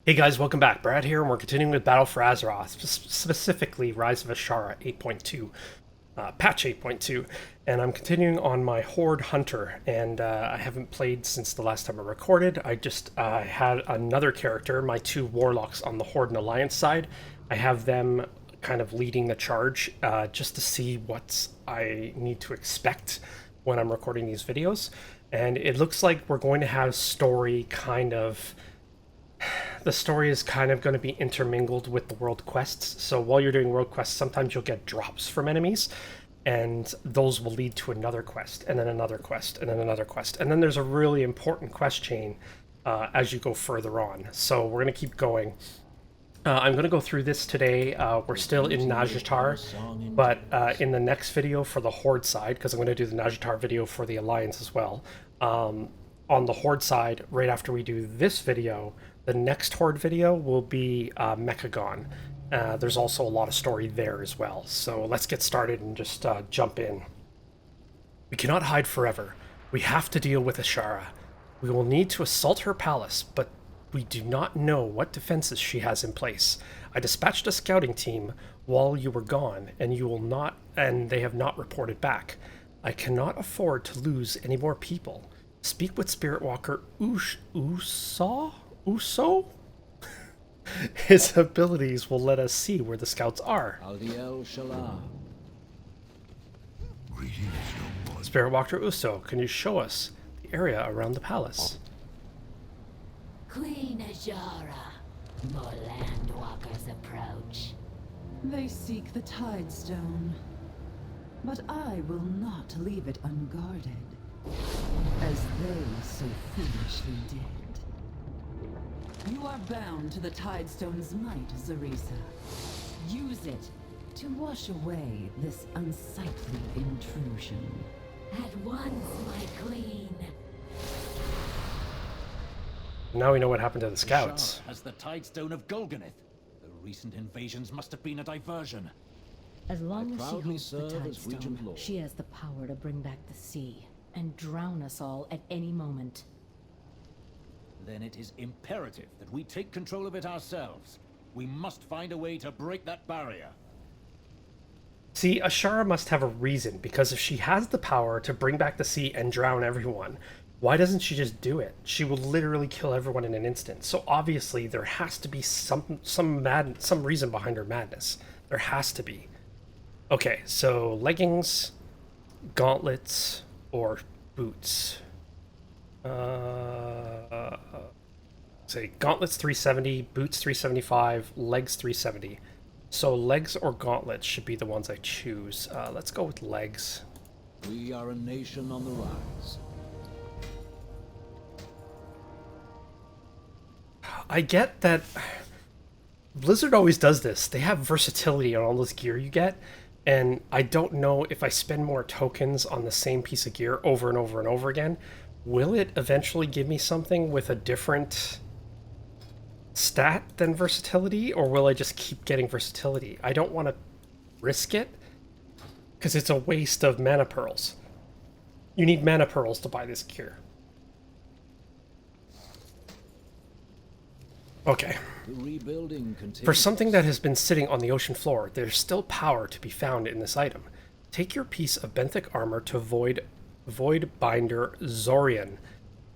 Hey guys, welcome back. Brad here, and we're continuing with Battle for Azeroth, specifically Rise of Azshara 8.2, patch 8.2, and I'm continuing on my Horde Hunter, and I haven't played since the last time I recorded. I just had another character, my two Warlocks on the Horde and Alliance side. I have them kind of leading the charge just to see what I need to expect when I'm recording these videos, and it looks like we're going to have story kind of... The story is kind of going to be intermingled with the world quests. So while you're doing world quests, sometimes you'll get drops from enemies, and those will lead to another quest, and then another quest, and then another quest. And then there's a really important quest chain as you go further on. So we're going to keep going. I'm going to go through this today. We're still in Azshara, but in the next video for the Horde side, because I'm going to do the Azshara video for the Alliance as well, on the Horde side, right after we do this video, the next Horde video will be Mechagon. There's also a lot of story there as well. So let's get started and just jump in. We cannot hide forever. We have to deal with Azshara. We will need to assault her palace, but we do not know what defenses she has in place. I dispatched a scouting team while you were gone, and they have not reported back. I cannot afford to lose any more people. Speak with Spirit Walker Uso? His abilities will let us see where the scouts are. Spirit Walker Uso, can you show us the area around the palace? Queen Azshara, more landwalkers approach. They seek the Tidestone, but I will not leave it unguarded, as they so foolishly did. You are bound to the Tidestone's might, Zarisa. Use it to wash away this unsightly intrusion. At once, my queen. Now we know what happened to the scouts. Azshara has the Tidestone of Golganeth. The recent invasions must have been a diversion. As long as she holds the as Regent Tidestone, Lord. she has the power to bring back the sea and drown us all at any moment. Then it is imperative that we take control of it ourselves. We must find a way to break that barrier. See, Azshara must have a reason, because if she has the power to bring back the sea and drown everyone, why doesn't she just do it? She will literally kill everyone in an instant. So obviously there has to be some reason behind her madness. There has to be. Okay, so leggings, gauntlets, or boots. Say gauntlets 370, boots 375, legs 370. So legs or gauntlets should be the ones I choose. Let's go with legs. We are a nation on the rise. I get that Blizzard always does this. They have versatility on all this gear you get, and I don't know if I spend more tokens on the same piece of gear over and over and over again, will it eventually give me something with a different stat than versatility, or will I just keep getting versatility? I don't want to risk it, because it's a waste of mana pearls. You need mana pearls to buy this gear. Okay. The rebuilding continues. For something that has been sitting on the ocean floor, there's still power to be found in this item. Take your piece of benthic armor to Voidbinder Zorian.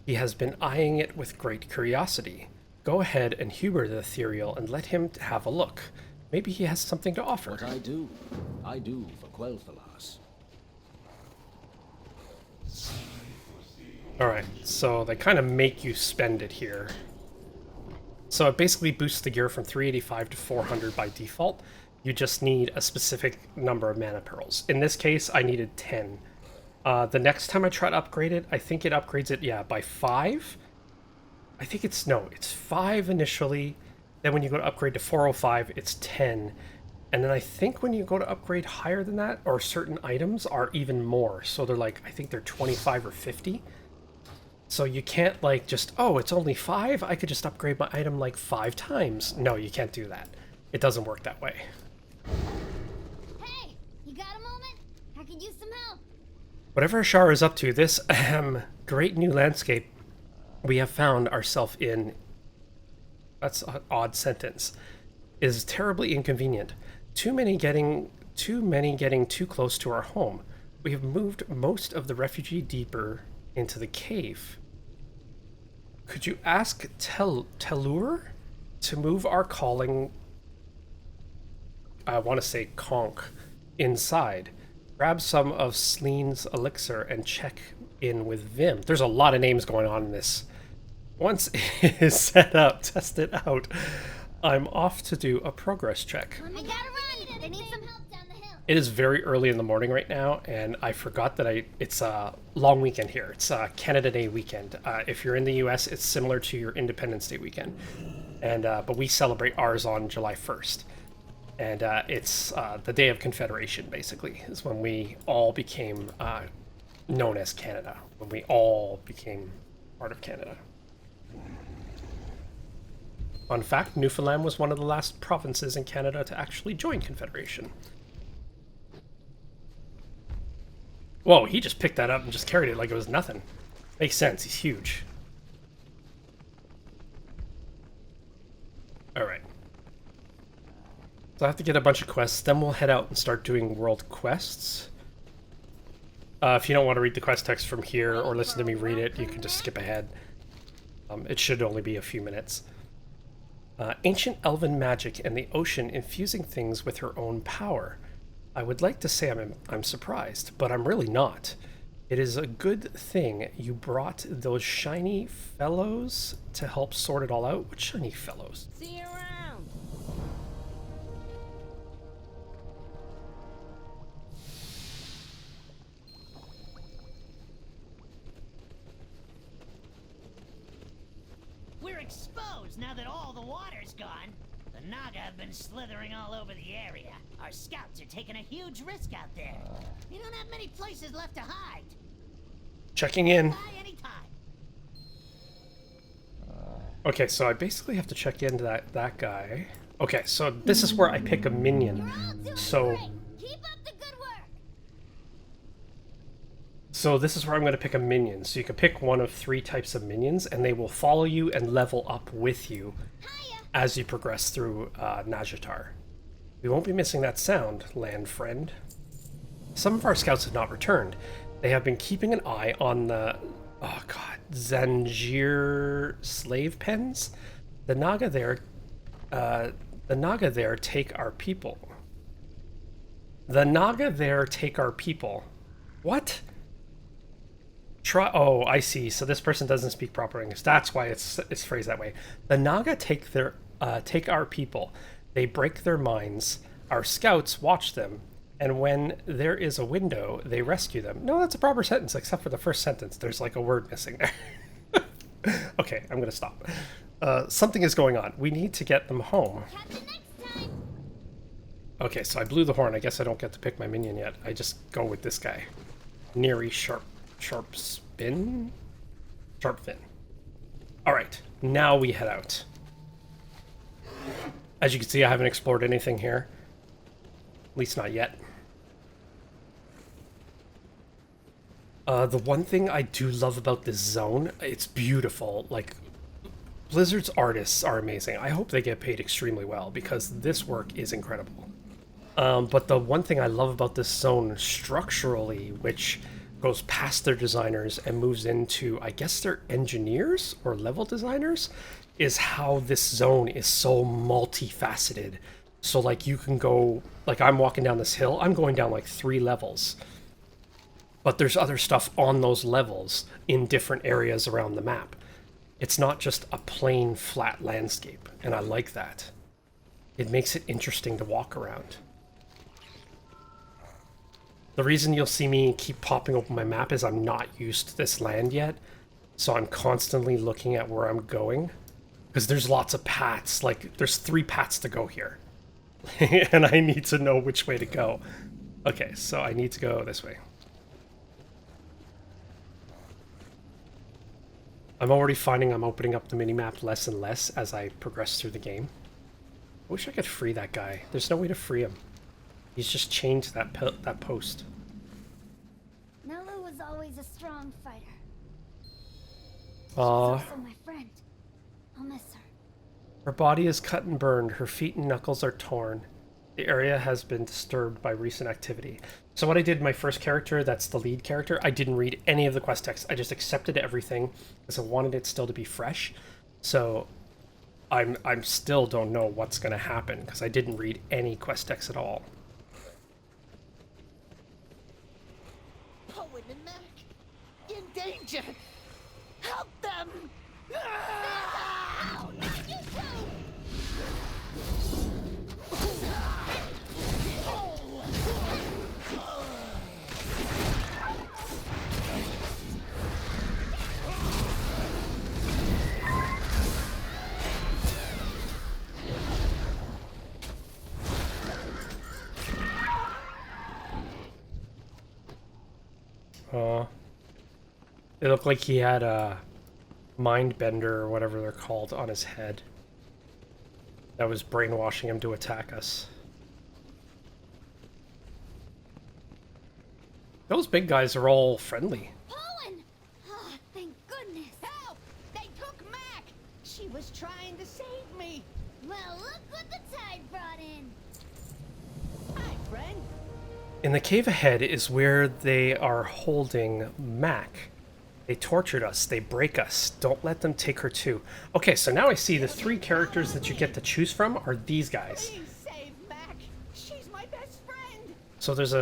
He has been eyeing it with great curiosity. Go ahead and humor the ethereal and let him have a look. Maybe he has something to offer. What I do for Quel'Thalas. Alright, so they kind of make you spend it here. So it basically boosts the gear from 385 to 400 by default. You just need a specific number of mana pearls. In this case, I needed 10. The next time I try to upgrade it, I think it upgrades it, yeah, by 5. I think it's 5 initially. Then when you go to upgrade to 405, it's 10. And then I think when you go to upgrade higher than that, or certain items are even more. So they're like, I think they're 25 or 50. So you can't like just, oh, it's only 5? I could just upgrade my item like 5 times. No, you can't do that. It doesn't work that way. Hey, you got a moment? I could use some help. Whatever Azshara is up to, this great new landscape we have found ourselves in That's an odd sentence. Is terribly inconvenient. Too many getting too close to our home. We have moved most of the refugee deeper into the cave. Could you ask Telur to move our calling, I want to say conch, inside? Grab some of Sleen's elixir and check in with Vim. There's a lot of names going on in this. Once it is set up, test it out. I'm off to do a progress check. I gotta run! I need some help down the hill. It is very early in the morning right now, and I forgot that it's a long weekend here. It's Canada Day weekend. If you're in the US, it's similar to your Independence Day weekend. And but we celebrate ours on July 1st. And it's the Day of Confederation, basically, is when we all became known as Canada, when we all became part of Canada. Fun fact, Newfoundland was one of the last provinces in Canada to actually join Confederation. Whoa, he just picked that up and just carried it like it was nothing. Makes sense, he's huge. Alright. So I have to get a bunch of quests, then we'll head out and start doing world quests. If you don't want to read the quest text from here or listen to me read it, you can just skip ahead. It should only be a few minutes. Ancient elven magic and the ocean infusing things with her own power. I would like to say I'm surprised, but I'm really not. It is a good thing you brought those shiny fellows to help sort it all out. What shiny fellows? See you around! We're exposed now that all the water's gone. The Naga have been slithering all over the area. Our scouts are taking a huge risk out there. You don't have many places left to hide. Checking in. Buy anytime. Okay, so I basically have to check into that guy. Okay, so this is where I pick a minion. You're all doing So great! Keep up the good work! So this is where I'm going to pick a minion. So you can pick one of 3 types of minions, and they will follow you and level up with you Hiya! as you progress through Najatar. We won't be missing that sound, land friend. Some of our scouts have not returned. They have been keeping an eye on the, oh god, Zanjir slave pens. The Naga there take our people. The Naga there take our people. What? Oh, I see. So this person doesn't speak proper English. That's why it's phrased that way. The Naga take our people. They break their minds. Our scouts watch them, and when there is a window, they rescue them. No, that's a proper sentence, except for the first sentence. There's like a word missing there. Okay, I'm gonna stop. Something is going on. We need to get them home. Catch you next time! Okay, so I blew the horn. I guess I don't get to pick my minion yet. I just go with this guy. Neri Sharp Fin. Alright, now we head out. As you can see, I haven't explored anything here. At least not yet. The one thing I do love about this zone, it's beautiful. Like, Blizzard's artists are amazing. I hope they get paid extremely well, because this work is incredible. But the one thing I love about this zone structurally, which goes past their designers and moves into, I guess they're engineers or level designers, is how this zone is so multifaceted. So like you can go, like I'm walking down this hill, I'm going down like 3 levels. But there's other stuff on those levels in different areas around the map. It's not just a plain flat landscape, and I like that. It makes it interesting to walk around. The reason you'll see me keep popping open my map is I'm not used to this land yet, so I'm constantly looking at where I'm going. Because there's lots of paths, like there's 3 paths to go here. And I need to know which way to go. Okay, so I need to go this way. I'm already finding I'm opening up the minimap less and less as I progress through the game. I wish I could free that guy. There's no way to free him. He's just chained to that post. Nella was always a strong fighter. Aw. She's also my friend. I'll miss her. Her body is cut and burned. Her feet and knuckles are torn. The area has been disturbed by recent activity. So what I did, my first character, that's the lead character, I didn't read any of the quest text. I just accepted everything because I wanted it still to be fresh. So I'm still don't know what's going to happen because I didn't read any quest text at all. Owen and Mac, in danger. Help them! No! Not you two! It looked like he had a mind bender or whatever they're called on his head that was brainwashing him to attack us. Those big guys are all friendly. Owen! Oh, thank goodness. Help! They took Mac! She was trying to save me! Well, look what the tide brought in. Hi, friend. In the cave ahead is where they are holding Mac. They tortured us. They break us. Don't let them take her too. Okay, so now I see the 3 characters that you get to choose from are these guys. Please save Mac! She's my best friend! So there's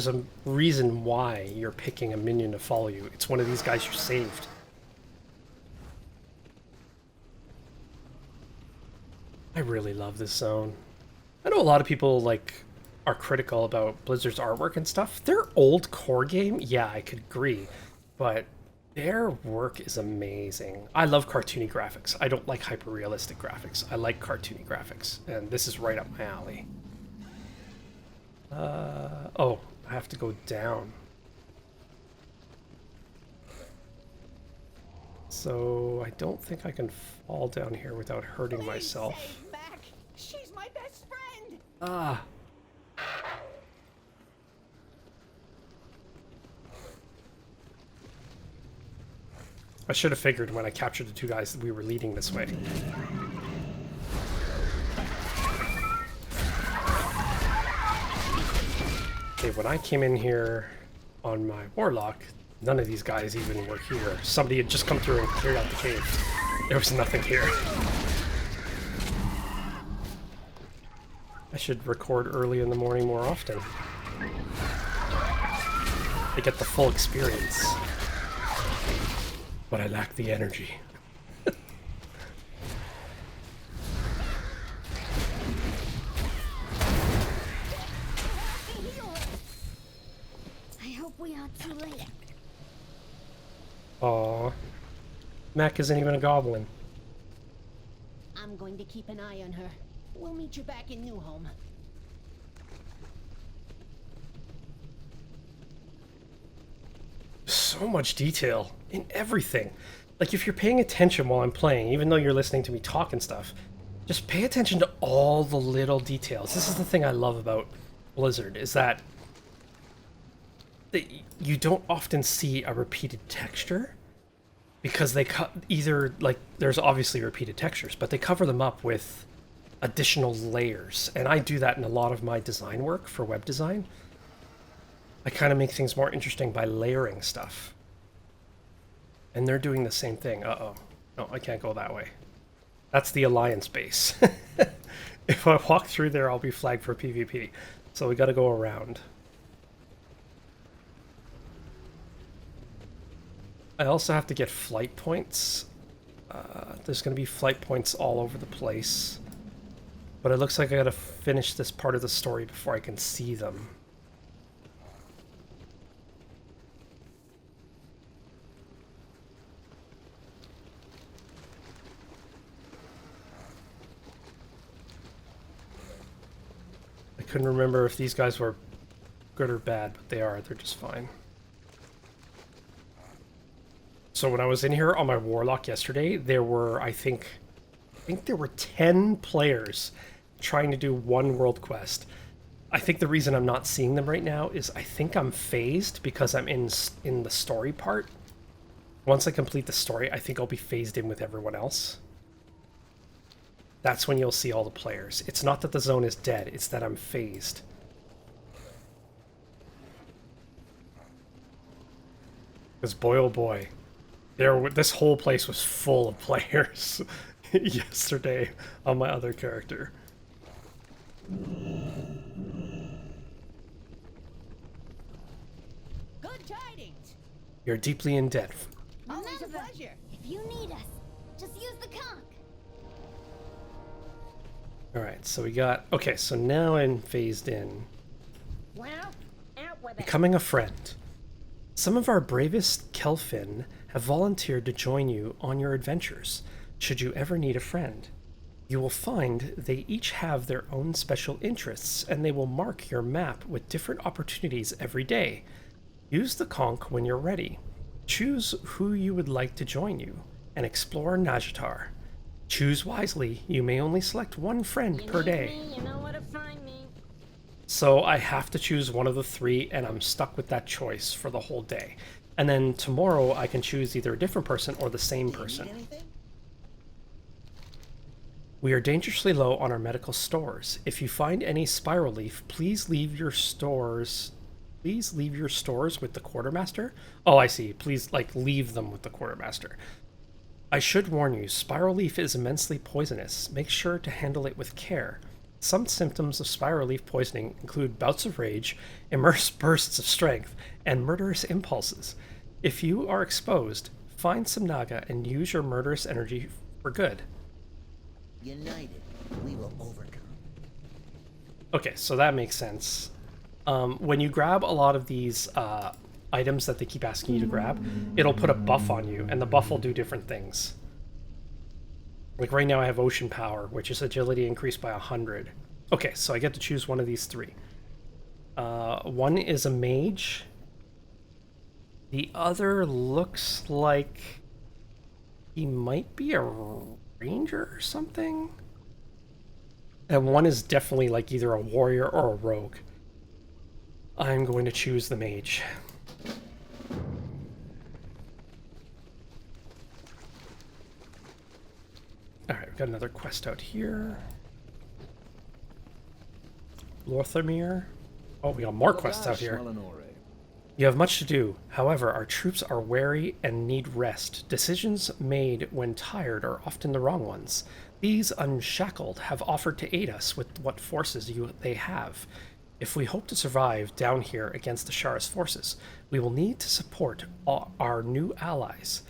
a reason why you're picking a minion to follow you. It's one of these guys you saved. I really love this zone. I know a lot of people like are critical about Blizzard's artwork and stuff. Their old core game, yeah, I could agree, but their work is amazing. I love cartoony graphics. I don't like hyper-realistic graphics. I like cartoony graphics, and this is right up my alley. Oh, I have to go down. So I don't think I can fall down here without hurting Please myself. save Mac! She's my best friend! Ah. I should have figured when I captured the 2 guys that we were leading this way. Okay, when I came in here on my Warlock, none of these guys even were here. Somebody had just come through and cleared out the cave. There was nothing here. I should record early in the morning more often. To get the full experience. But I lack the energy. I hope we aren't too late. Aww. Mac isn't even a goblin. I'm going to keep an eye on her. We'll meet you back in New Home. So much detail in everything. Like, if you're paying attention while I'm playing, even though you're listening to me talk and stuff, just pay attention to all the little details. This is the thing I love about Blizzard, is that you don't often see a repeated texture, because they either, like, there's obviously repeated textures, but they cover them up with additional layers. And I do that in a lot of my design work for web design. I kind of make things more interesting by layering stuff. And they're doing the same thing. Uh-oh. No, I can't go that way. That's the Alliance base. If I walk through there, I'll be flagged for PvP. So we gotta go around. I also have to get flight points. There's gonna be flight points all over the place. But it looks like I gotta finish this part of the story before I can see them. I couldn't remember if these guys were good or bad, but they are. They're just fine. So when I was in here on my Warlock yesterday, there were, I think there were 10 players trying to do one world quest. I think the reason I'm not seeing them right now is I think I'm phased because I'm in the story part. Once I complete the story, I think I'll be phased in with everyone else. that's when you'll see all the players. It's not that the zone is dead, it's that I'm phased. Because boy oh boy, this whole place was full of players yesterday on my other character. Good tidings. You're deeply in debt. Always a pleasure. If you need us, just use the conch. Alright, so we got... Okay, so now I'm phased in. Well, out with it. Becoming a friend. Some of our bravest Kelfin have volunteered to join you on your adventures, should you ever need a friend. You will find they each have their own special interests, and they will mark your map with different opportunities every day. Use the conch when you're ready. Choose who you would like to join you, and explore Najatar. Choose wisely, you may only select one friend per day. You know where to find me. So I have to choose one of the three, and I'm stuck with that choice for the whole day. And then tomorrow I can choose either a different person or the same person. We are dangerously low on our medical stores. If you find any spiral leaf, please leave your stores with the quartermaster. Oh, I see. Please, like, leave them with the quartermaster. I should warn you, spiral leaf is immensely poisonous. Make sure to handle it with care. Some symptoms of spiral leaf poisoning include bouts of rage, immense bursts of strength, and murderous impulses. If you are exposed, find some Naga and use your murderous energy for good. United, we will overcome. Okay, so that makes sense. When you grab a lot of these items that they keep asking you to grab, it'll put a buff on you, and the buff will do different things. Like right now I have Ocean Power, which is agility increased by 100. Okay, so I get to choose one of these three. One is a mage. The other looks like he might be a ranger or something. And one is definitely like either a warrior or a rogue. I'm going to choose the mage. Alright, we've got another quest out here. Lorthamir. Oh, we got more quests out here. You have much to do. However, our troops are wary and need rest. Decisions made when tired are often the wrong ones. These unshackled have offered to aid us with what forces they have. If we hope to survive down here against Azshara's forces, we will need to support our new allies.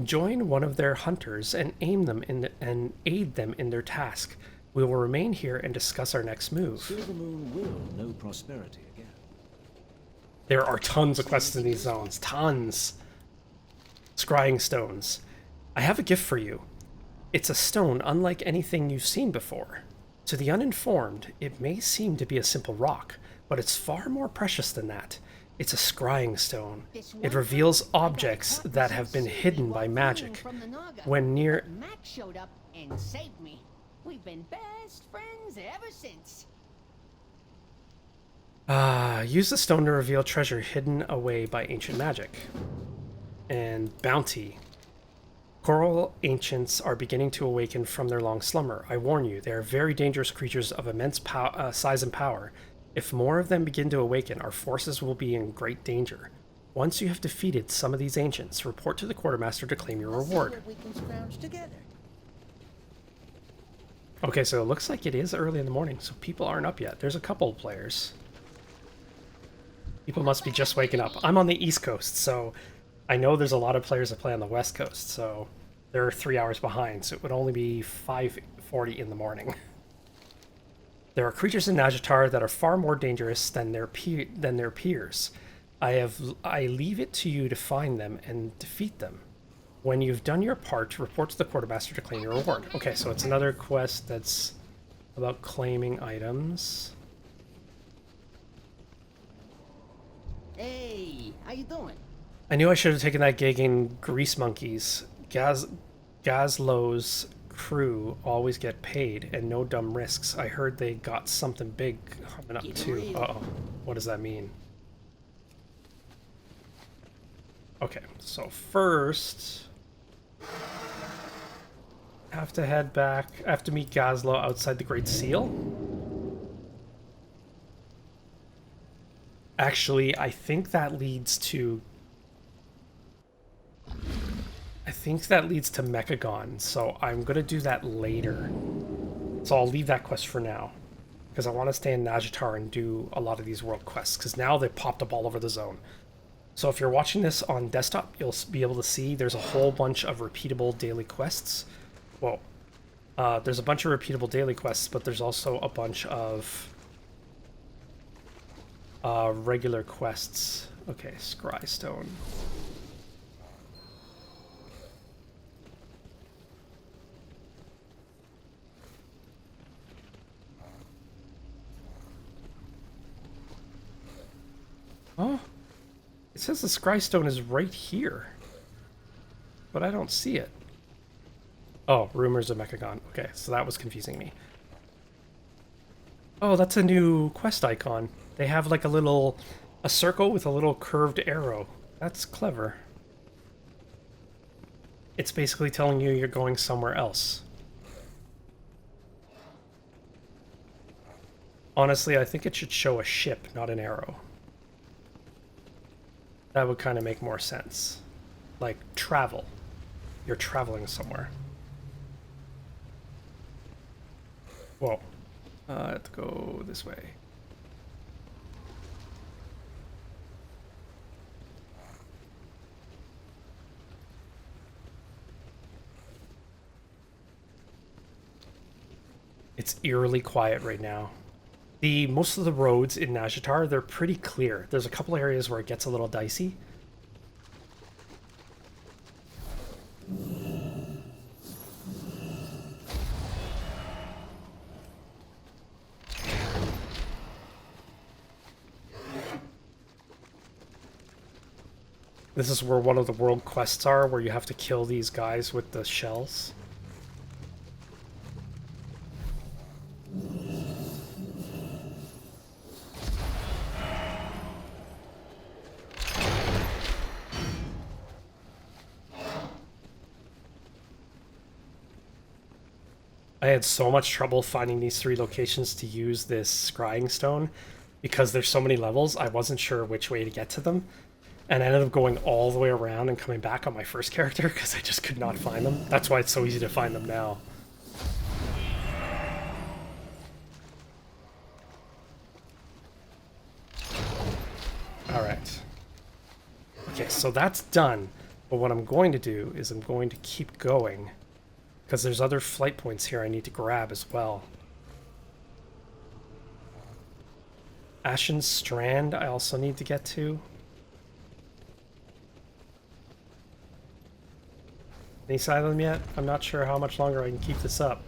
Join one of their hunters and aid them in their task. We will remain here and discuss our next move. Silvermoon will know prosperity again. There are tons of quests in these zones. Tons. Scrying stones. I have a gift for you. It's a stone unlike anything you've seen before. To the uninformed, it may seem to be a simple rock, but it's far more precious than that. It's a scrying stone. It reveals objects that have been hidden by magic. When near... Max showed up and saved me. We've been best friends ever since. Use the stone to reveal treasure hidden away by ancient magic. And bounty. Coral ancients are beginning to awaken from their long slumber. I warn you, they are very dangerous creatures of immense size and power. If more of them begin to awaken, our forces will be in great danger. Once you have defeated some of these ancients, report to the quartermaster to claim your reward. Okay, so it looks like it is early in the morning, so people aren't up yet. There's a couple of players. People must be just waking up. I'm on the East Coast, so I know there's a lot of players that play on the West Coast, so they're 3 hours behind, so it would only be 5:40 in the morning. There are creatures in Najatar that are far more dangerous than their peers. I leave it to you to find them and defeat them. When you've done your part, report to the quartermaster to claim your reward. Okay, so it's another quest that's about claiming items. Hey, how you doing? I knew I should have taken that gig in Grease Monkeys. Gazlo's crew always get paid and no dumb risks. I heard they got something big coming up too. Uh-oh. What does that mean? Okay, so first... have to head back. I have to meet Gazlo outside the Great Seal. Actually, I think that leads to... Mechagon, so I'm going to do that later. So I'll leave that quest for now, because I want to stay in Najatar and do a lot of these world quests, because now they've popped up all over the zone. So if you're watching this on desktop, you'll be able to see there's a whole bunch of repeatable daily quests. Well, there's a bunch of repeatable daily quests, but there's also a bunch of regular quests. Okay, Scrystone. Oh, it says the Scrystone is right here, but I don't see it. Oh, Rumors of Mechagon. Okay, so that was confusing me. Oh, that's a new quest icon. They have like a circle with a little curved arrow. That's clever. It's basically telling you you're going somewhere else. Honestly, I think it should show a ship, not an arrow. That would kind of make more sense. Like, travel. You're traveling somewhere. Whoa. I have to go this way. It's eerily quiet right now. Most of the roads in Najatar, they're pretty clear. There's a couple areas where it gets a little dicey. This is where one of the world quests are, where you have to kill these guys with the shells. I had so much trouble finding these 3 locations to use this scrying stone because there's so many levels. I wasn't sure which way to get to them, and I ended up going all the way around and coming back on my first character because I just could not find them. That's why it's so easy to find them now. Alright. Okay, so that's done. But what I'm going to do is I'm going to keep going, because there's other flight points here I need to grab as well. Ashen Strand I also need to get to. Any sign of them yet? I'm not sure how much longer I can keep this up.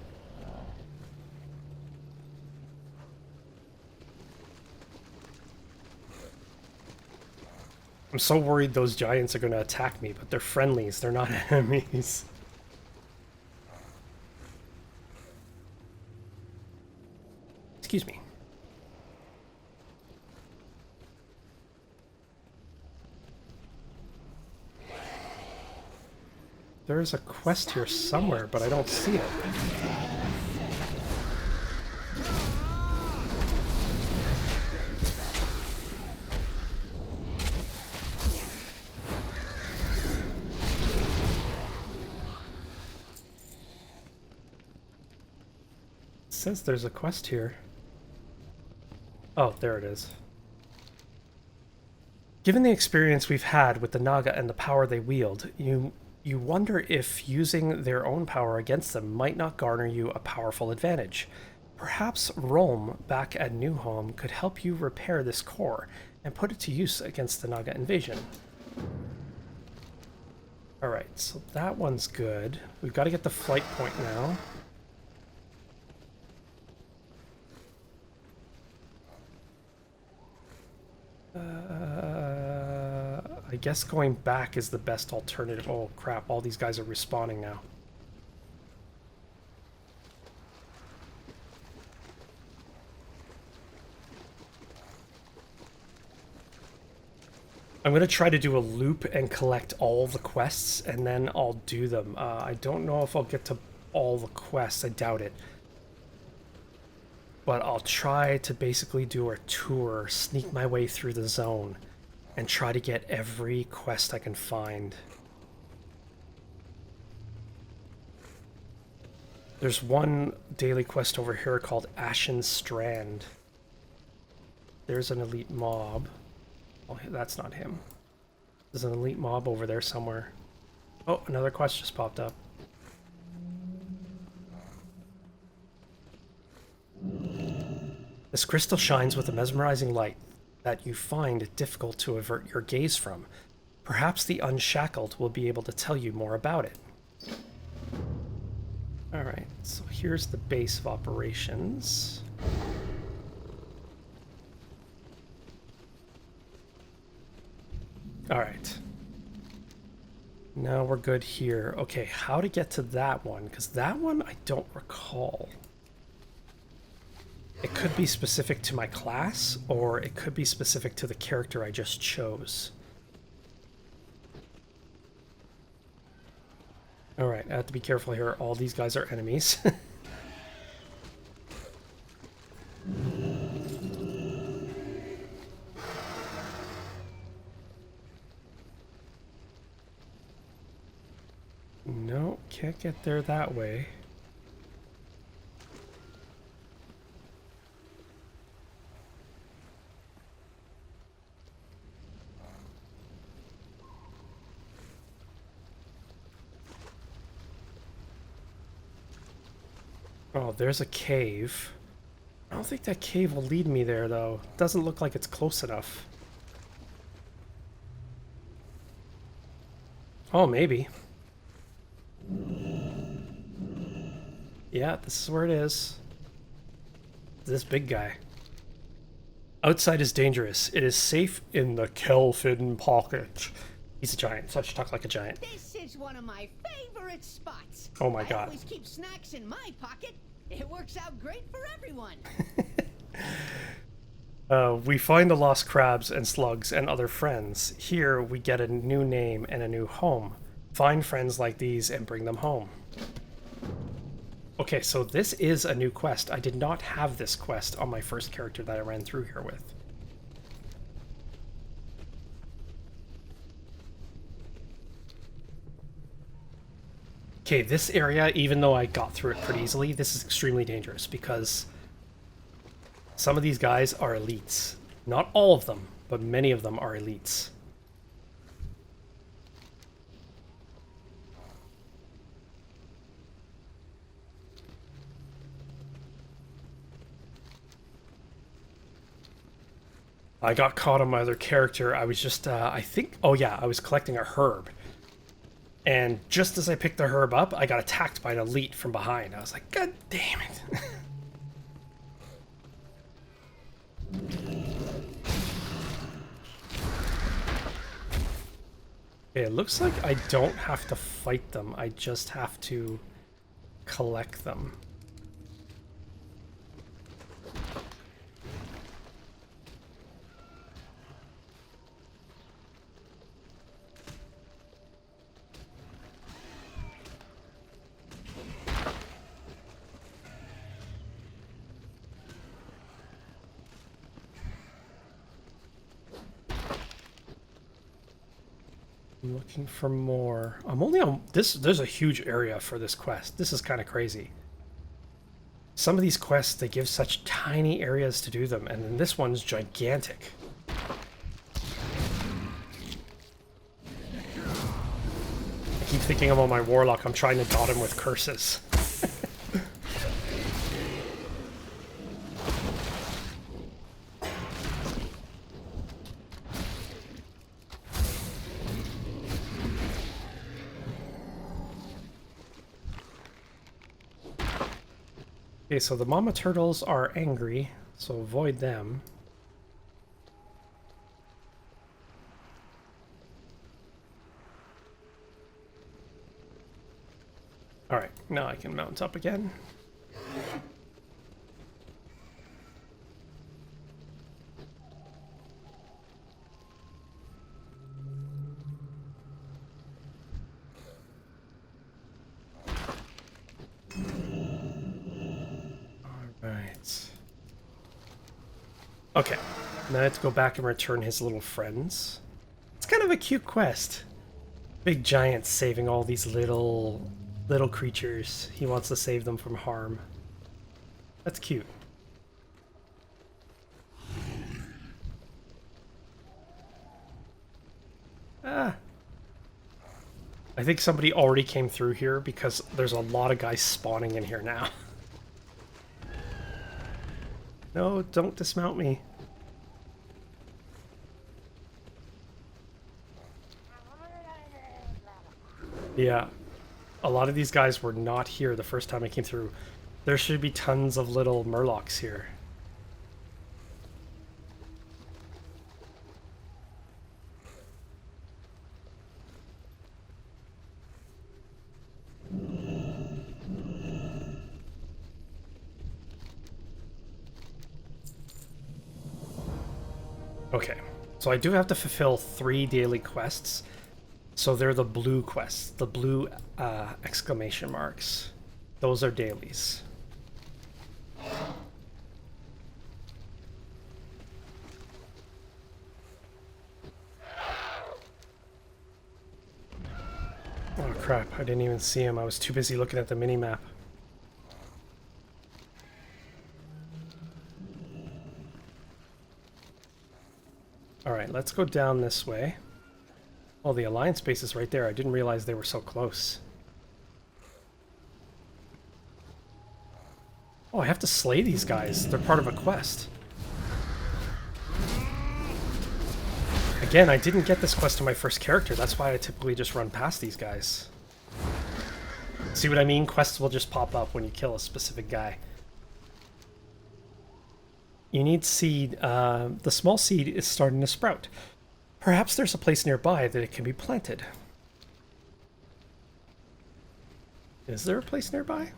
I'm so worried those giants are going to attack me, but they're friendlies, they're not enemies. Excuse me. There's a quest here somewhere, but I don't see it. It says there's a quest here. Oh, there it is. Given the experience we've had with the Naga and the power they wield, you wonder if using their own power against them might not garner you a powerful advantage. Perhaps Rome back at New Home could help you repair this core and put it to use against the Naga invasion. Alright, so that one's good. We've got to get the flight point now. I guess going back is the best alternative. Oh crap, all these guys are respawning now. I'm going to try to do a loop and collect all the quests, and then I'll do them. I don't know if I'll get to all the quests. I doubt it. But I'll try to basically do a tour, sneak my way through the zone, and try to get every quest I can find. There's one daily quest over here called Ashen Strand. There's an elite mob. Oh, that's not him. There's an elite mob over there somewhere. Oh, another quest just popped up. This crystal shines with a mesmerizing light that you find it difficult to avert your gaze from. Perhaps the Unshackled will be able to tell you more about it. Alright, so here's the base of operations. Alright. Now we're good here. Okay, how to get to that one? Because that one I don't recall. It could be specific to my class, or it could be specific to the character I just chose. Alright, I have to be careful here. All these guys are enemies. No, can't get there that way. Oh, there's a cave. I don't think that cave will lead me there, though. Doesn't look like it's close enough. Oh, maybe. Yeah, this is where it is. This big guy. Outside is dangerous. It is safe in the Kelfin pocket. He's a giant, so I should talk like a giant. This is one of my favorite spots. Oh my I god. always keep snacks in my pocket. It works out great for everyone. We find the lost crabs and slugs and other friends. Here we get a new name and a new home. Find friends like these and bring them home. Okay, so this is a new quest. I did not have this quest on my first character that I ran through here with. Okay, this area, even though I got through it pretty easily, this is extremely dangerous because some of these guys are elites. Not all of them, but many of them are elites. I got caught on my other character. I was just, I think, oh yeah, I was collecting a herb. And just as I picked the herb up, I got attacked by an elite from behind. I was like, God damn it. Okay, it looks like I don't have to fight them. I just have to collect them. I'm looking for more. I'm only on this. There's a huge area for this quest. This is kind of crazy. Some of these quests, they give such tiny areas to do them, and then this one's gigantic. I keep thinking about my warlock. I'm trying to dot him with curses. Okay, so the mama turtles are angry, so avoid them. Alright, now I can mount up again. Right. Okay. Now I have to go back and return his little friends. It's kind of a cute quest. Big giant saving all these little creatures. He wants to save them from harm. That's cute. Ah. I think somebody already came through here because there's a lot of guys spawning in here now. No, don't dismount me. Yeah. A lot of these guys were not here the first time I came through. There should be tons of little murlocs here. Okay, so I do have to fulfill 3 daily quests. So they're the blue quests, the blue exclamation marks. Those are dailies. Oh crap, I didn't even see him. I was too busy looking at the mini-map. Alright, let's go down this way. Oh, the Alliance base is right there. I didn't realize they were so close. Oh, I have to slay these guys. They're part of a quest. Again, I didn't get this quest to my first character. That's why I typically just run past these guys. See what I mean? Quests will just pop up when you kill a specific guy. You need seed. The small seed is starting to sprout. Perhaps there's a place nearby that it can be planted. Is there a place nearby?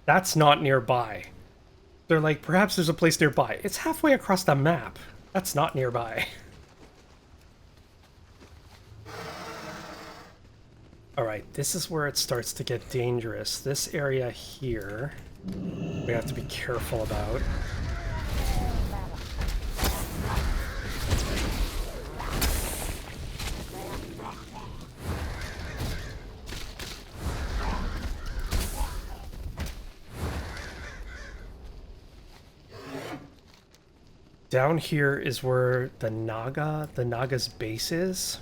That's not nearby. They're like, perhaps there's a place nearby. It's halfway across the map. That's not nearby. Alright, this is where it starts to get dangerous. This area here, we have to be careful about. Down here is where the Naga's base is.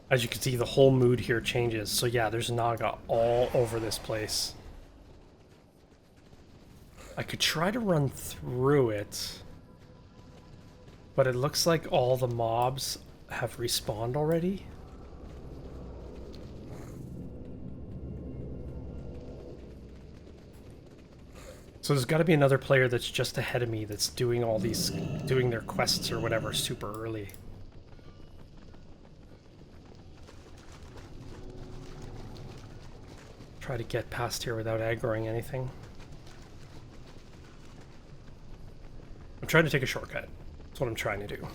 As you can see, the whole mood here changes. So yeah, there's Naga all over this place. I could try to run through it, but it looks like all the mobs have respawned already. So there's got to be another player that's just ahead of me that's doing all these, doing their quests or whatever super early. Try to get past here without aggroing anything. I'm trying to take a shortcut. That's what I'm trying to do.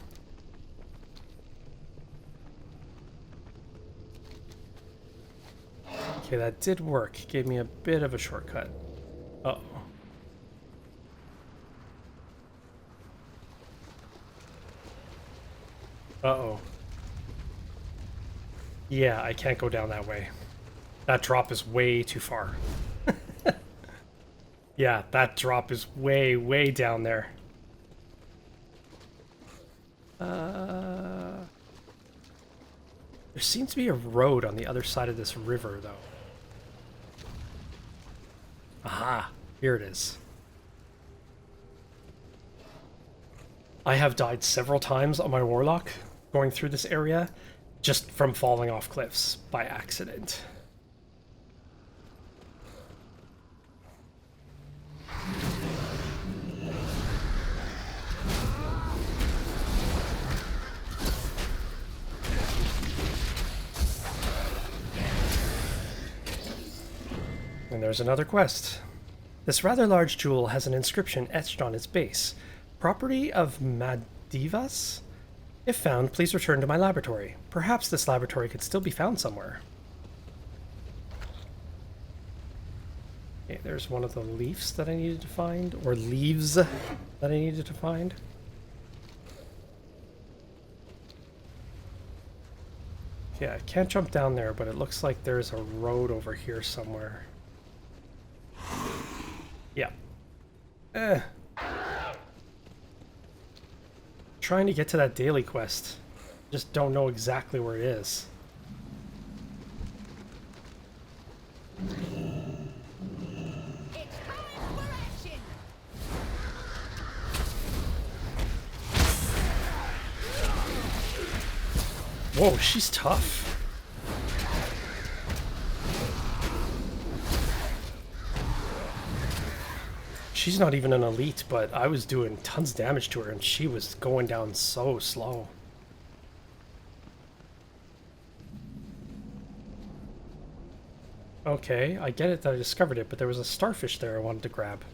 Okay, that did work. Gave me a bit of a shortcut. Uh-oh. Uh-oh. Yeah, I can't go down that way. That drop is way too far. Yeah, that drop is way, way down there. There seems to be a road on the other side of this river, though. Aha, here it is. I have died several times on my Warlock going through this area just from falling off cliffs by accident. And there's another quest. This rather large jewel has an inscription etched on its base. Property of Madivas? If found, please return to my laboratory. Perhaps this laboratory could still be found somewhere. Okay, there's one of the leaves that I needed to find, or leaves that I needed to find. Yeah, I can't jump down there, but it looks like there's a road over here somewhere. Yeah. Trying to get to that daily quest. Just don't know exactly where it is. It's time for action! Whoa, she's tough. She's not even an elite, but I was doing tons of damage to her and she was going down so slow. Okay, I get it that I discovered it, but there was a starfish there I wanted to grab.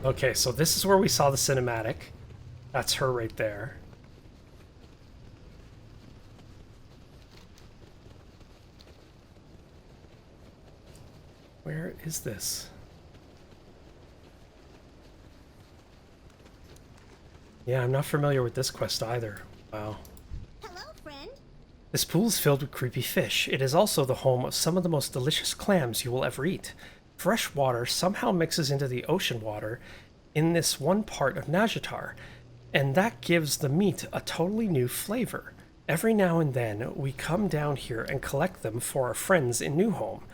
Okay, so this is where we saw the cinematic. That's her right there. Where is this? Yeah, I'm not familiar with this quest either. Wow. Hello, friend. This pool is filled with creepy fish. It is also the home of some of the most delicious clams you will ever eat. Fresh water somehow mixes into the ocean water in this one part of Nazjatar, and that gives the meat a totally new flavor. Every now and then, we come down here and collect them for our friends in New Home.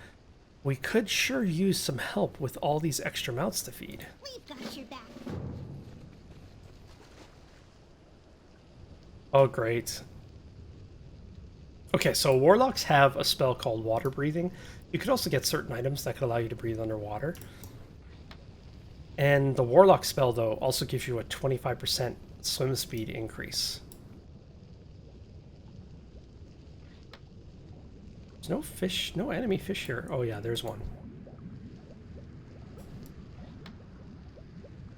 We could sure use some help with all these extra mouths to feed. We've got your back. Oh, great. Okay, so warlocks have a spell called water breathing. You could also get certain items that could allow you to breathe underwater. And the warlock spell, though, also gives you a 25% swim speed increase. There's no fish, no enemy fish here. Oh yeah, there's one.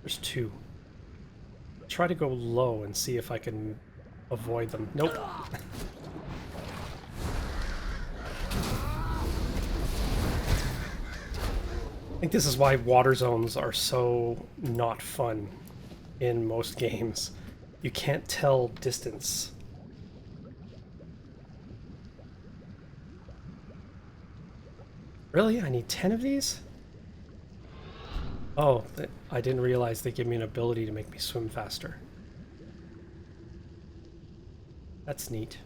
There's two. Try to go low and see if I can avoid them. Nope. I think this is why water zones are so not fun in most games. You can't tell distance. Really? I need 10 of these? Oh, I didn't realize they give me an ability to make me swim faster. That's neat.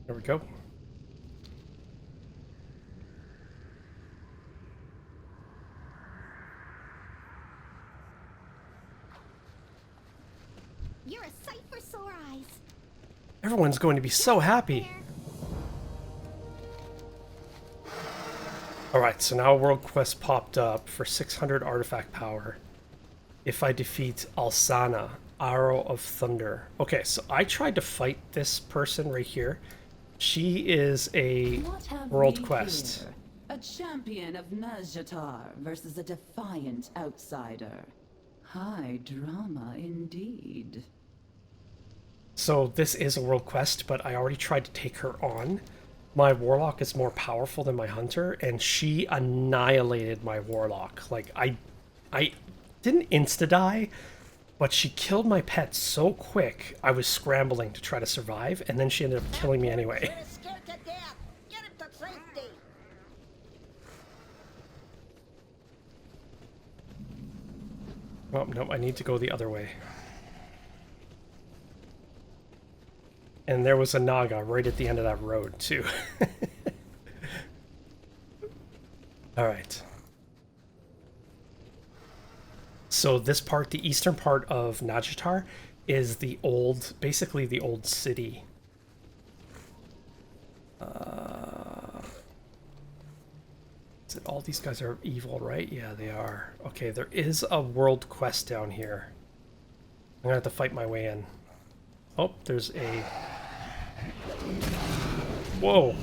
There we go. You're a sight for sore eyes. Everyone's going to be so happy. Alright, so now a world quest popped up for 600 artifact power. If I defeat Alsana, Arrow of Thunder. Okay, so I tried to fight this person right here. She is a What have world we quest. here? A champion of Nazjatar versus a defiant outsider. High drama indeed. So this is a world quest, but I already tried to take her on. My warlock is more powerful than my hunter, and she annihilated my warlock. Like, I didn't insta-die, but she killed my pet so quick, I was scrambling to try to survive, and then she ended up killing me anyway. We're scared to death. Get him to safety. Oh, no, I need to go the other way. And there was a Naga right at the end of that road, too. Alright. So this part, the eastern part of Nazjatar, is the old, basically the old city. Is it all these guys are evil, right? Yeah, they are. Okay, there is a world quest down here. I'm gonna have to fight my way in. Oh, there's a... Whoa!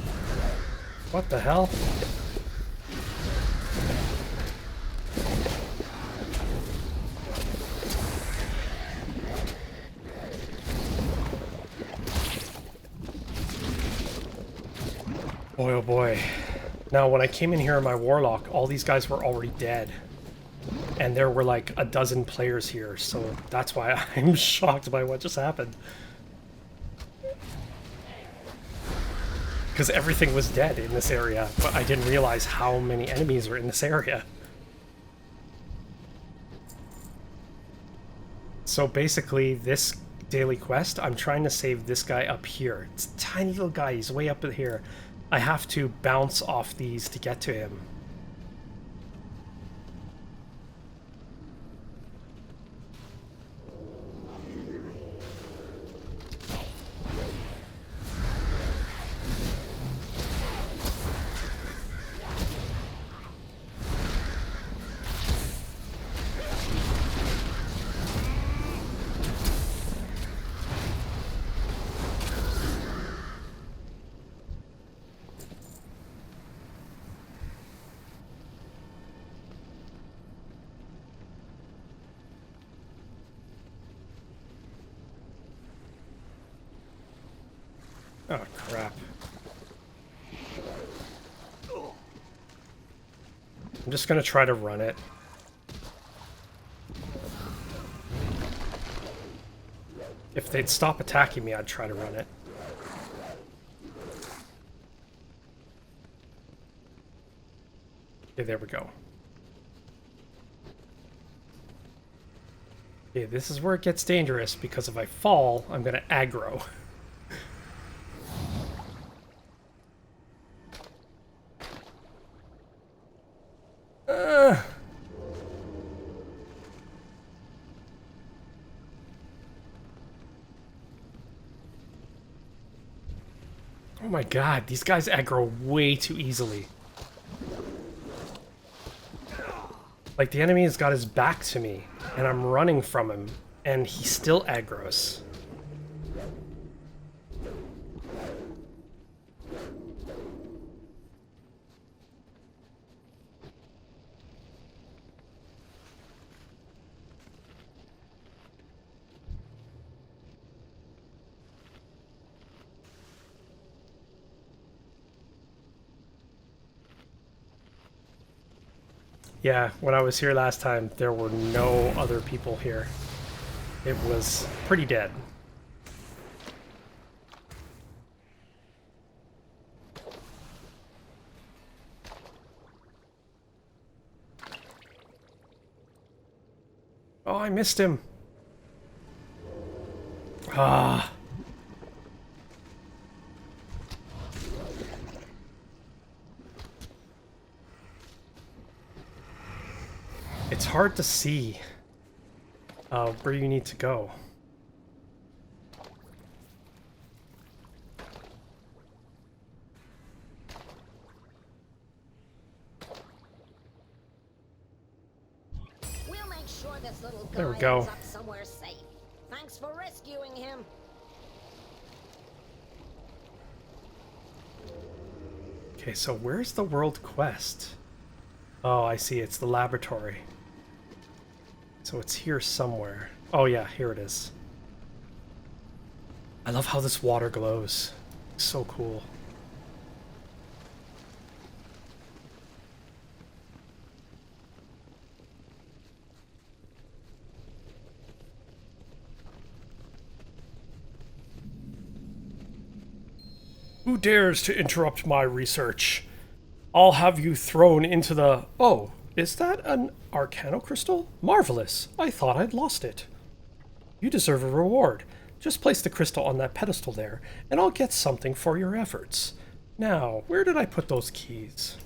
What the hell? Boy, oh boy. Now, when I came in here in my Warlock, all these guys were already dead. And there were like a dozen players here, so that's why I'm shocked by what just happened. Because everything was dead in this area, but I didn't realize how many enemies were in this area. So basically, this daily quest, I'm trying to save this guy up here. It's a tiny little guy, he's way up here. I have to bounce off these to get to him. Oh, crap. I'm just gonna try to run it. If they'd stop attacking me, I'd try to run it. Okay, there we go. Okay, this is where it gets dangerous, because if I fall, I'm gonna aggro. Oh my god, these guys aggro way too easily. Like, the enemy has got his back to me, and I'm running from him, and he still aggros. Yeah, when I was here last time, there were no other people here. It was pretty dead. Oh, I missed him. Ah. It's hard to see where you need to go. We'll make sure this little guy There we go. ends up somewhere safe. Thanks for rescuing him. Okay, so where's the world quest? Oh, I see. It's the laboratory. So it's here somewhere. Oh yeah, here it is. I love how this water glows. So cool. Who dares to interrupt my research? I'll have you thrown into the... Oh, is that an Arcano crystal? Marvelous. I thought I'd lost it. You deserve a reward. Just place the crystal on that pedestal there, and I'll get something for your efforts. Now, where did I put those keys?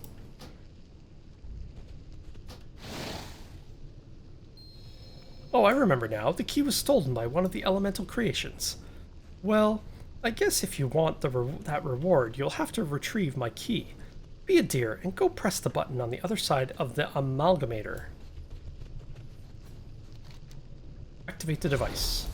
Oh, I remember now. The key was stolen by one of the elemental creations. Well, I guess if you want that reward, you'll have to retrieve my key. Be a dear and go press the button on the other side of the amalgamator. Activate the device.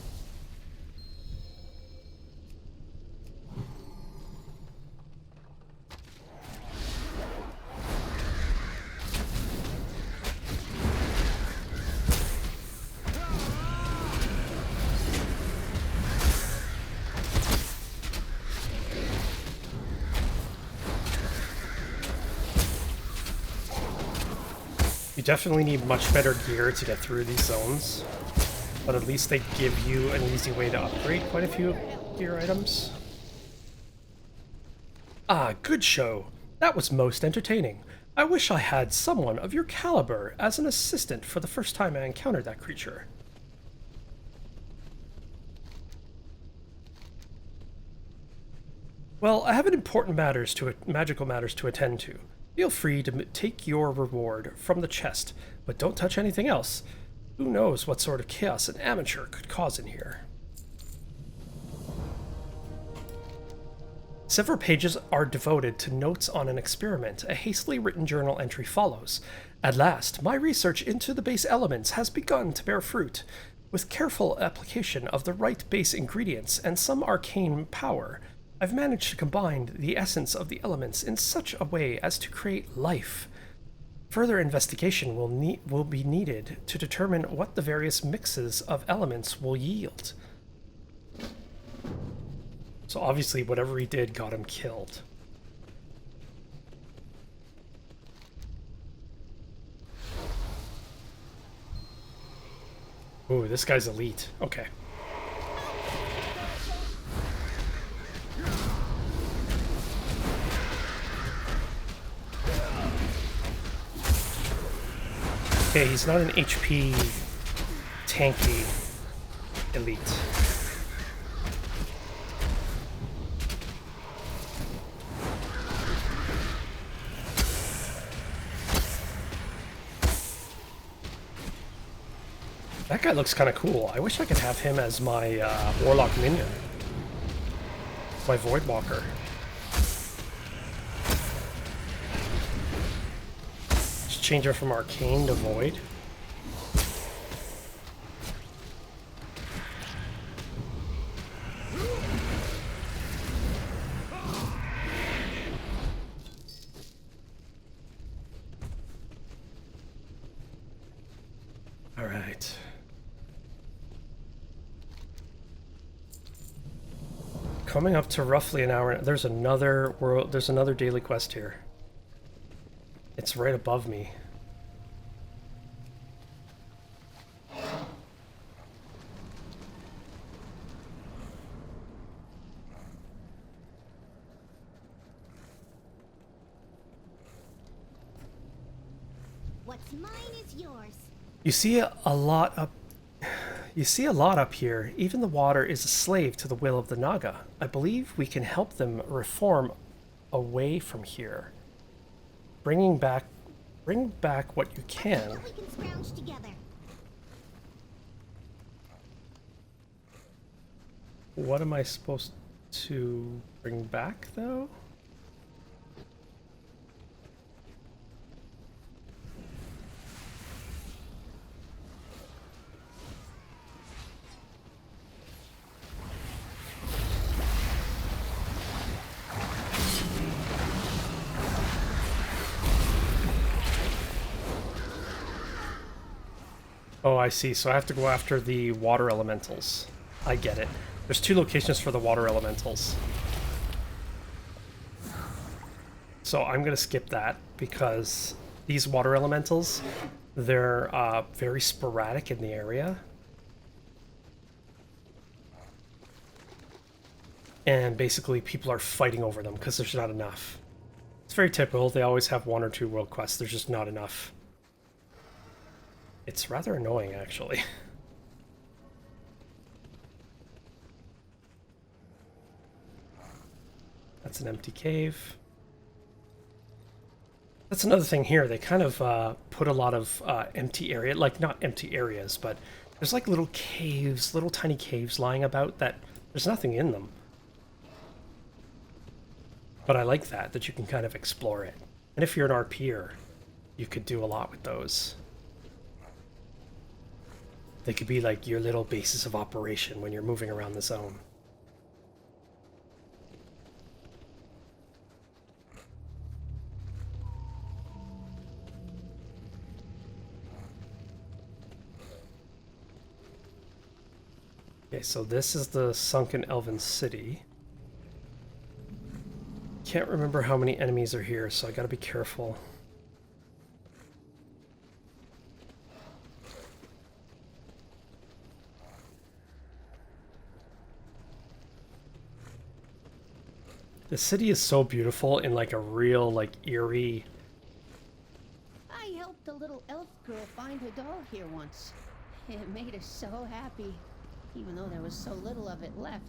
You definitely need much better gear to get through these zones, but at least they give you an easy way to upgrade quite a few gear items. Ah, good show. That was most entertaining. I wish I had someone of your caliber as an assistant for the first time I encountered that creature. Well, I have magical matters to attend to. Feel free to take your reward from the chest, but don't touch anything else. Who knows what sort of chaos an amateur could cause in here. Several pages are devoted to notes on an experiment. A hastily written journal entry follows. At last, my research into the base elements has begun to bear fruit. With careful application of the right base ingredients and some arcane power, I've managed to combine the essence of the elements in such a way as to create life. Further investigation will be needed to determine what the various mixes of elements will yield. So obviously whatever he did got him killed. Ooh, this guy's elite. Okay. Okay, he's not an HP tanky elite. That guy looks kind of cool. I wish I could have him as my Warlock minion. My Voidwalker. Just change her from Arcane to Void. All right. Coming up to roughly an hour. There's another world. There's another daily quest here. It's right above me. What's mine is yours. You see a lot up. You see a lot up here. Even the water is a slave to the will of the Naga. I believe we can help them reform away from here. Bring back what you can. We can scrounge together. What am I supposed to bring back, though? Oh, I see. So I have to go after the water elementals. I get it. There's 2 locations for the water elementals. So I'm going to skip that because these water elementals, they're very sporadic in the area. And basically people are fighting over them because there's not enough. It's very typical. They always have 1 or 2 world quests. There's just not enough. It's rather annoying, actually. That's an empty cave. That's another thing here. They kind of put a lot of empty area, like not empty areas, but There's like little caves, little tiny caves lying about that there's nothing in them. But I like that you can kind of explore it. And if you're an RPer, you could do a lot with those. They could be like your little bases of operation when you're moving around the zone. Okay, so this is the sunken elven city. Can't remember how many enemies are here, so I gotta be careful. The city is so beautiful in like a real, like, eerie... I helped a little elf girl find her doll here once. It made her so happy, even though there was so little of it left.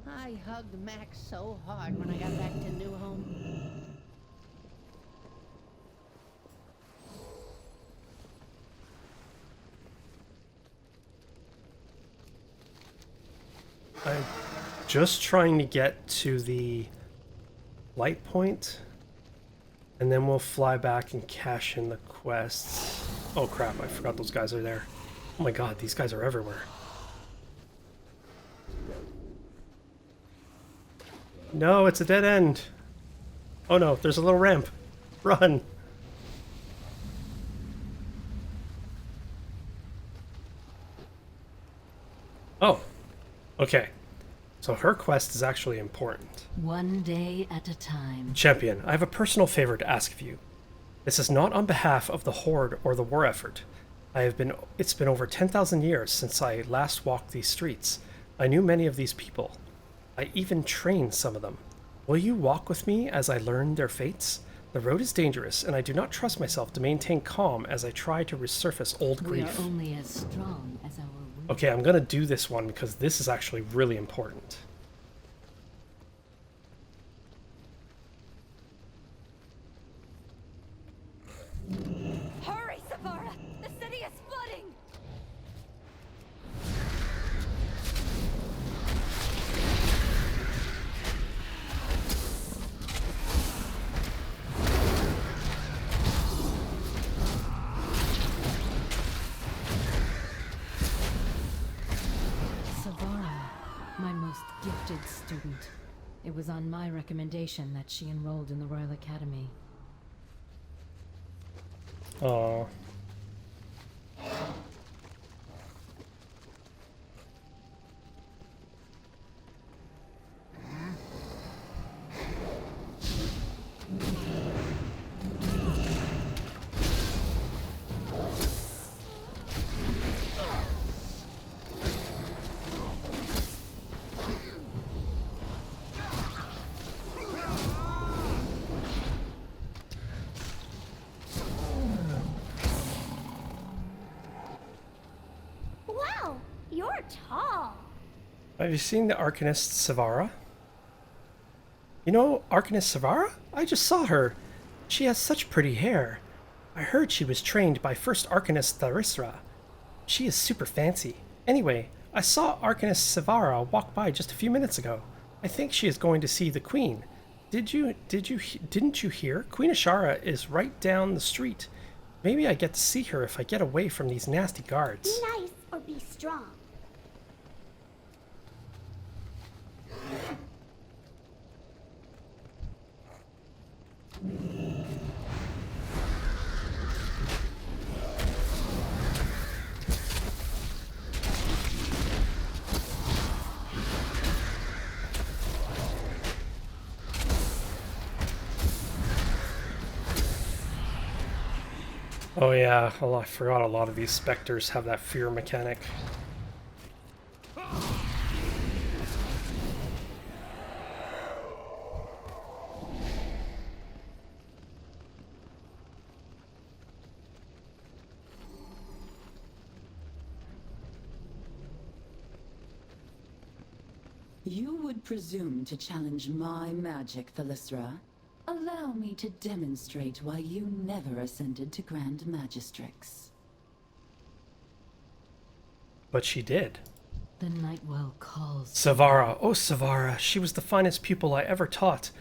I hugged Max so hard when I got back to New Home. I'm just trying to get to the light point, and then we'll fly back and cash in the quests. Oh crap, I forgot those guys are there. Oh my god, these guys are everywhere. No, it's a dead end. Oh no, there's a little ramp. Run. Oh, okay. So her quest is actually important. One day at a time. Champion, I have a personal favor to ask of you. This is not on behalf of the Horde or the war effort. It's been over 10,000 years since I last walked these streets. I knew many of these people. I even trained some of them. Will you walk with me as I learn their fates? The road is dangerous, and I do not trust myself to maintain calm as I try to resurface old We grief. are only as strong as our will. Okay, I'm gonna do this one because this is actually really important. Hurry, Savara! The city is flooding! Savara, my most gifted student. It was on my recommendation that she enrolled in the Royal Academy. Aww. Wow, you're tall. Have you seen the Arcanist Savara? You know Arcanist Savara? I just saw her. She has such pretty hair. I heard she was trained by first Arcanist Tharisra. She is super fancy. Anyway, I saw Arcanist Savara walk by just a few minutes ago. I think she is going to see the Queen. Didn't you hear? Queen Azshara is right down the street. Maybe I get to see her if I get away from these nasty guards. Be nice or be strong. Oh yeah, I forgot a lot of these specters have that fear mechanic. You would presume to challenge my magic, Thalisra? Allow me to demonstrate why you never ascended to Grand Magistrix. But she did. The Nightwell calls. Savara, oh Savara, she was the finest pupil I ever taught.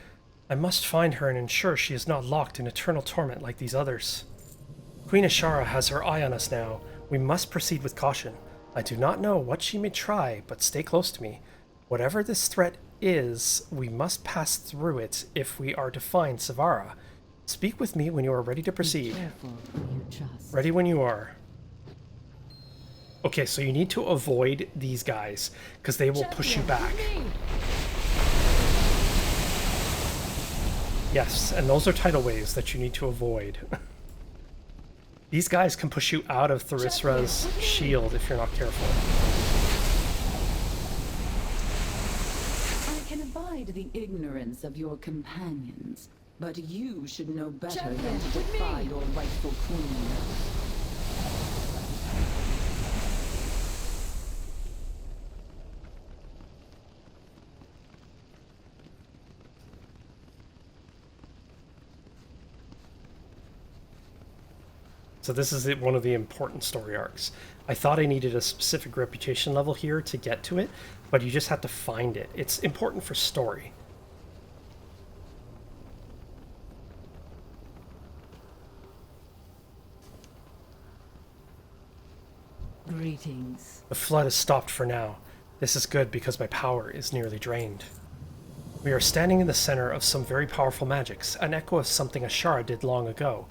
I must find her and ensure she is not locked in eternal torment like these others. Queen Azshara has her eye on us now. We must proceed with caution. I do not know what she may try, but stay close to me. Whatever this threat is, we must pass through it if we are to find Savara. Speak with me when you are ready to proceed. Be careful who you trust. Ready when you are. Okay, so you need to avoid these guys, because they will push you back. Yes, and those are tidal waves that you need to avoid. These guys can push you out of Therisra's shield if you're not careful. I can abide the ignorance of your companions, but you should know better than to defy your rightful queen. So this is one of the important story arcs. I thought I needed a specific reputation level here to get to it, but you just have to find it. It's important for story. Greetings. The flood has stopped for now. This is good because my power is nearly drained. We are standing in the center of some very powerful magics, an echo of something Azshara did long ago.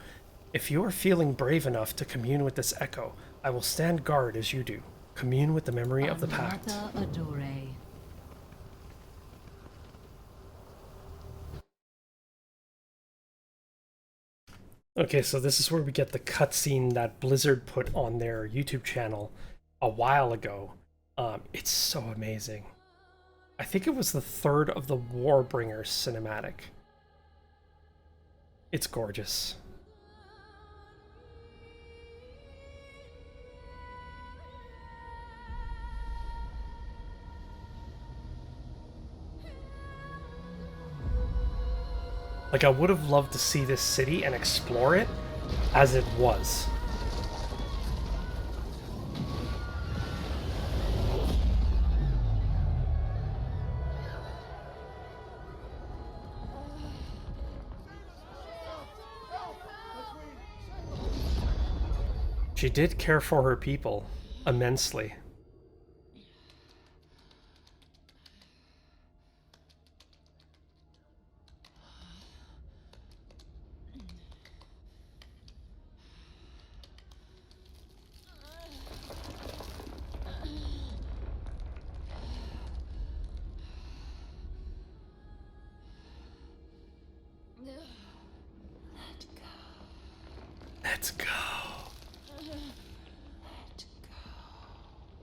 If you are feeling brave enough to commune with this echo, I will stand guard as you do. Commune with the memory of the pact. Martha Adore. Okay, so this is where we get the cutscene that Blizzard put on their YouTube channel a while ago. It's so amazing. I think it was the third of the Warbringers cinematic. It's gorgeous. Like, I would have loved to see this city and explore it as it was. She did care for her people immensely. Let's go.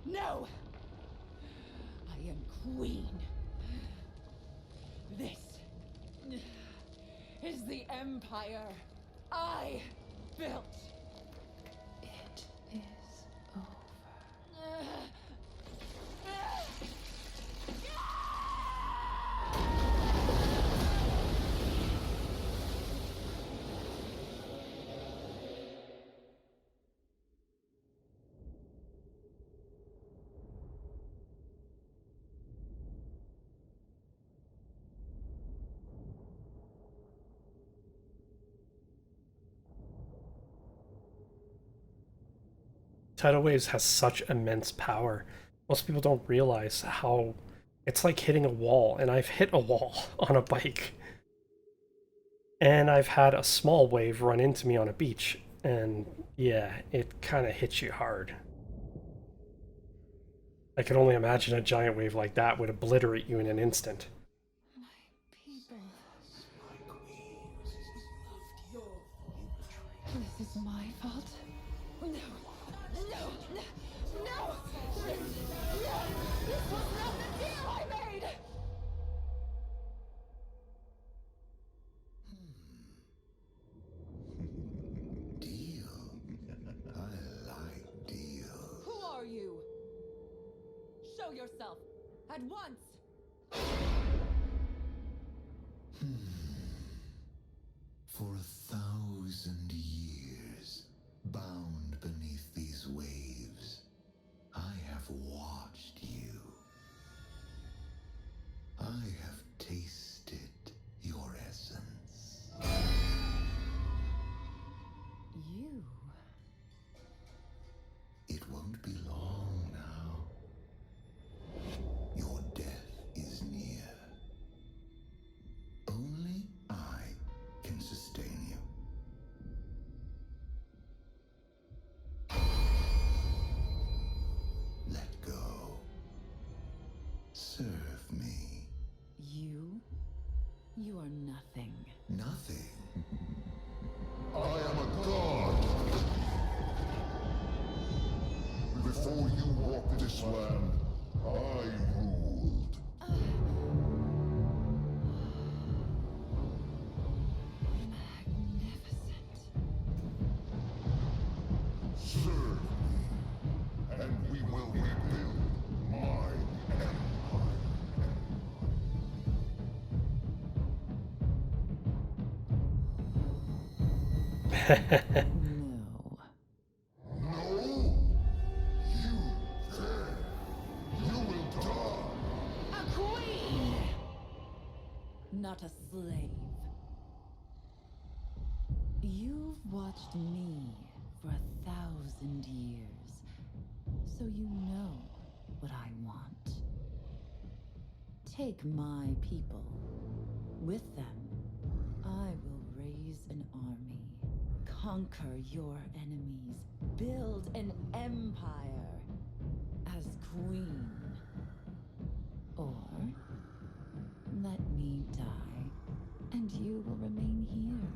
No! I am queen. This is the empire I built. It is over. Tidal waves has such immense power. Most people don't realize how it's like hitting a wall, and I've hit a wall on a bike. And I've had a small wave run into me on a beach, and yeah, it kind of hits you hard. I can only imagine a giant wave like that would obliterate you in an instant. People. This is my fault. No. No. No. This was not the deal I made. Deal. I like deal. Who are you? Show yourself at once. For 1,000 years, bound beneath these waves, I have You are nothing. Nothing. I am a god. Before you walked this land, I ruled. Magnificent. Serve me, and we will rebuild my empire. No. No? You there. You will die. A queen! Not a slave. You've watched me for 1,000 years, so you know what I want. Take my people. With them, I will raise an army, conquer your enemies, build an empire as queen. Or let me die, and you will remain here,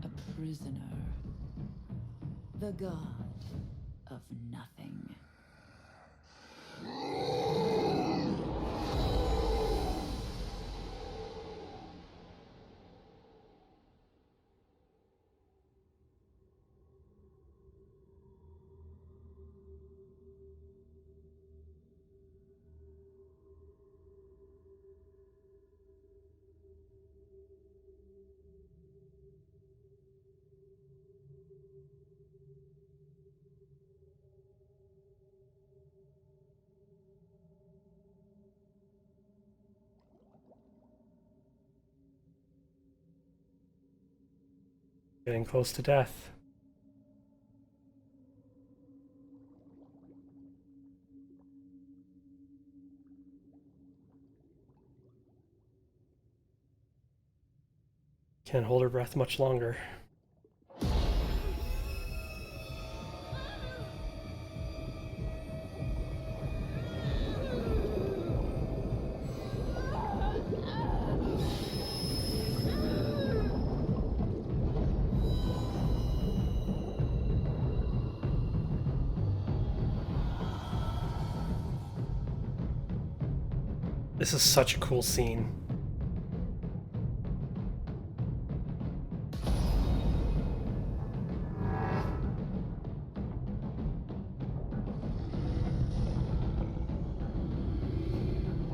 a prisoner, the god of nothing. Getting close to death. Can't hold her breath much longer. This is such a cool scene.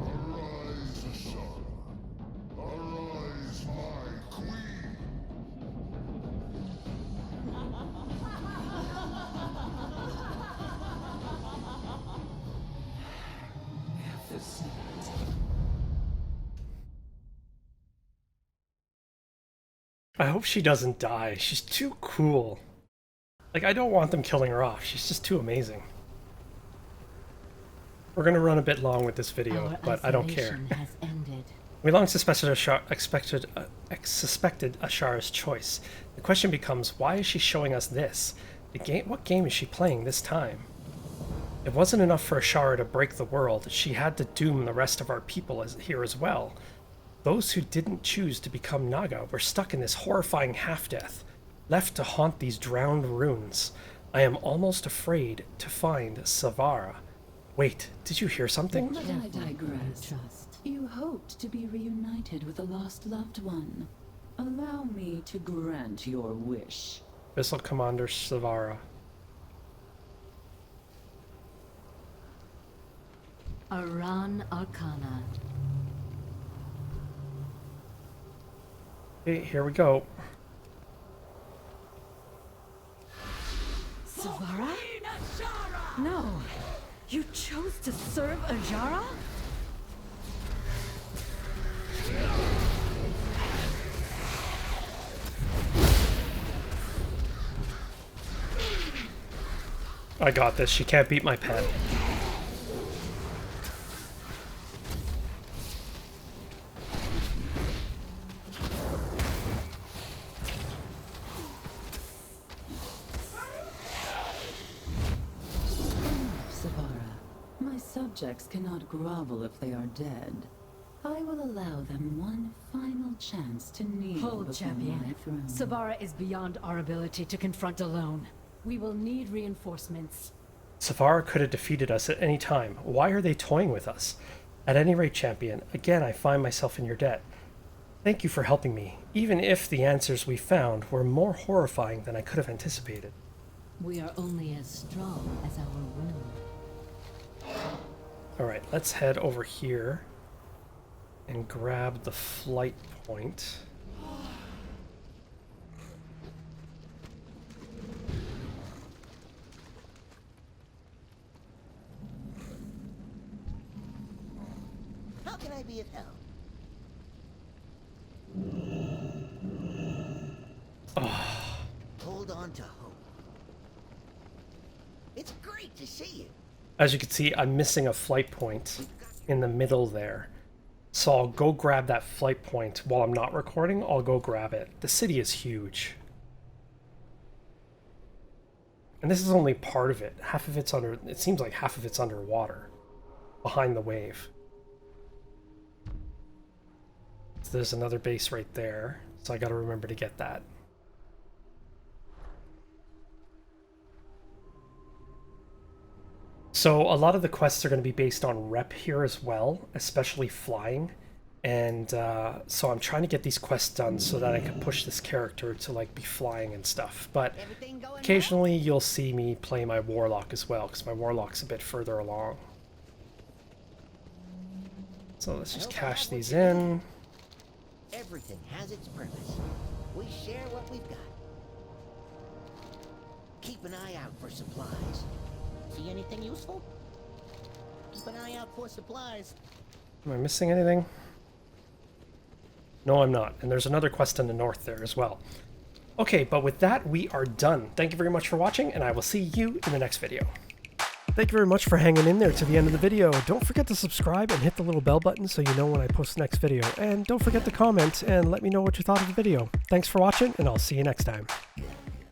Arise, Azshara. Arise, my queen. I hope she doesn't die. She's too cool. Like, I don't want them killing her off. She's just too amazing. We're gonna run a bit long with this video, Our but I don't care. isolation has ended. We long suspected Azshara's choice. The question becomes, why is she showing us this? What game is she playing this time? It wasn't enough for Azshara to break the world. She had to doom the rest of our people here as well. Those who didn't choose to become Naga were stuck in this horrifying half-death, left to haunt these drowned ruins. I am almost afraid to find Savara. Wait, did you hear something? But I digress. You hoped to be reunited with a lost loved one. Allow me to grant your wish. Vessel Commander Savara. Aran Arcana. Okay, here we go. Savara? No! You chose to serve Azshara? I got this. She can't beat my pet. Savara, my subjects cannot grovel if they are dead. I will allow them one final chance to kneel Hold, before champion. my throne. Savara is beyond our ability to confront alone. We will need reinforcements. Savara could have defeated us at any time. Why are they toying with us? At any rate, champion, again I find myself in your debt. Thank you for helping me, even if the answers we found were more horrifying than I could have anticipated. We are only as strong as our will. Alright, let's head over here and grab the flight point. How can I be of help? Hold on to hope. It's great to see you. As you can see, I'm missing a flight point in the middle there. So I'll go grab that flight point while I'm not recording. I'll go grab it. The city is huge. And this is only part of it. Half of it's under, it seems like half of it's underwater, behind the wave. So there's another base right there. So I gotta remember to get that. So a lot of the quests are going to be based on rep here as well, especially flying. And so I'm trying to get these quests done so that I can push this character to like be flying and stuff. But occasionally you'll see me play my warlock as well, because my warlock's a bit further along. So let's just cash these in. Everything has its purpose. We share what we've got. Keep an eye out for supplies. See anything useful? Keep an eye out for supplies. Am I missing anything? No, I'm not. And there's another quest in the north there as well. Okay, but with that, we are done. Thank you very much for watching, and I will see you in the next video. Thank you very much for hanging in there to the end of the video. Don't forget to subscribe and hit the little bell button so you know when I post the next video. And don't forget to comment and let me know what you thought of the video. Thanks for watching, and I'll see you next time.